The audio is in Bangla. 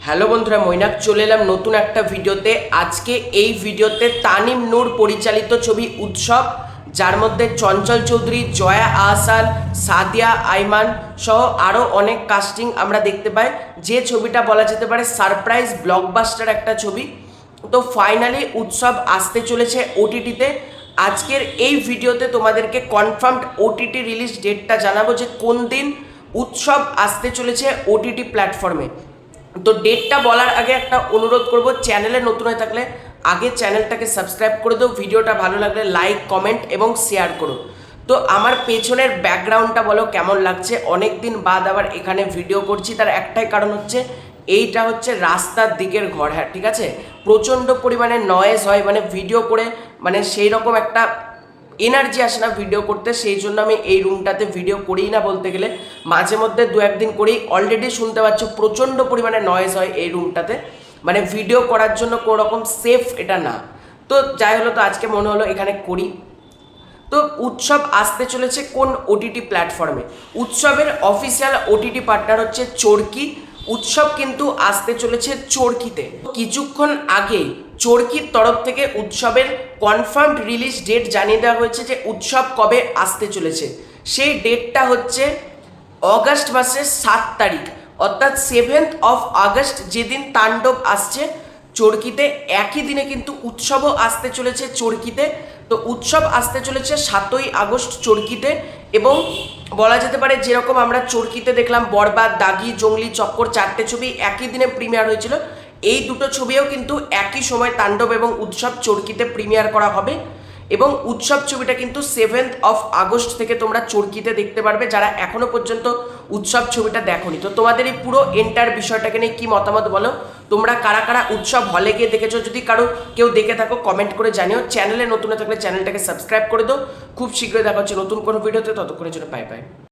হ্যালো বন্ধুরা, মৈনাক চলে এলাম নতুন একটা ভিডিওতে। আজকে এই ভিডিওতে তানিম নূর পরিচালিত ছবি উৎসব, যার মধ্যে চঞ্চল চৌধুরী, জয়া আহসান, সাদিয়া আইমান সহ আরও অনেক কাস্টিং আমরা দেখতে পাই। যে ছবিটা বলা যেতে পারে সারপ্রাইজ ব্লকবাস্টার একটা ছবি। তো ফাইনালি উৎসব আসতে চলেছে ওটিটিতে। আজকের এই ভিডিওতে তোমাদেরকে কনফার্মড ওটিটি রিলিজ ডেটটা জানাবো যে কোন দিন উৎসব আসতে চলেছে ওটিটি প্ল্যাটফর্মে। তো ডেটটা বলার আগে একটা অনুরোধ করব, চ্যানেলে নতুন হয়ে থাকলে আগে চ্যানেলটাকে সাবস্ক্রাইব করে দাও, ভিডিওটা ভালো লাগলে লাইক, কমেন্ট এবং শেয়ার করো। তো আমার পেছনের ব্যাকগ্রাউন্ডটা বলো কেমন লাগছে, অনেক দিন বাদ আবার এখানে ভিডিও করছি। তার একটাই কারণ হচ্ছে এইটা হচ্ছে রাস্তার দিকের ঘর। হ্যাঁ ঠিক আছে, প্রচণ্ড পরিমাণে নয়েজ হয়, মানে ভিডিও করে মানে সেই রকম একটা এনার্জি আসে না ভিডিও করতে। সেই জন্য আমি এই রুমটাতে ভিডিও করিই না বলতে গেলে, মাঝে মধ্যে দু একদিন করেই। অলরেডি শুনতে পাচ্ছ প্রচণ্ড পরিমাণে নয়েজ হয় এই রুমটাতে, মানে ভিডিও করার জন্য কোনো রকম সেফ এটা না। তো যাই হলো, তো আজকে মনে হলো এখানে করি। তো উৎসব আসতে চলেছে কোন ওটিটি প্ল্যাটফর্মে? উৎসবের অফিসিয়াল ওটিটি পার্টনার হচ্ছে চরকি। উৎসব কিন্তু আসতে চলেছে চরকিতে। কিছুক্ষণ আগেই চরকির তরফ থেকে উৎসবের কনফার্মড রিলিজ ডেট জানিয়ে দেওয়া হয়েছে যে উৎসব কবে আসতে চলেছে। সেই ডেটটা হচ্ছে অগাস্ট মাসের 7 তারিখ, অর্থাৎ 7th of August, যেদিন তাণ্ডব আসছে চরকিতে। একই দিনে কিন্তু উৎসবও আসতে চলেছে চরকিতে। তো উৎসব আসতে চলেছে 7ই আগস্ট চরকিতে। এবং বলা যেতে পারে যেরকম আমরা চরকিতে দেখলাম বরবাদ, দাগি, জঙ্গলি, চক্কর 4টে ছবি একই দিনে প্রিমিয়ার হয়েছিল, এই দুটো ছবিও কিন্তু একই সময় তাণ্ডব এবং উৎসব চরকিতে প্রিমিয়ার করা হবে। এবং উৎসব ছবিটা কিন্তু 7th of August থেকে তোমরা চরকিতে দেখতে পারবে, যারা এখনো পর্যন্ত উৎসব ছবিটা দেখোনি। তো তোমাদের এই পুরো এন্টার বিষয়টাকে নিয়ে কী মতামত বলো? তোমরা কারা কারা উৎসব হলে গিয়ে দেখেছো? যদি কেউ দেখে থাকো কমেন্ট করে জানিও। চ্যানেলে নতুন থাকলে চ্যানেলটাকে সাবস্ক্রাইব করে দাও। খুব শীঘ্রই দেখা হচ্ছে নতুন কোনো ভিডিওতে, ততক্ষণের জন্য বাই বাই।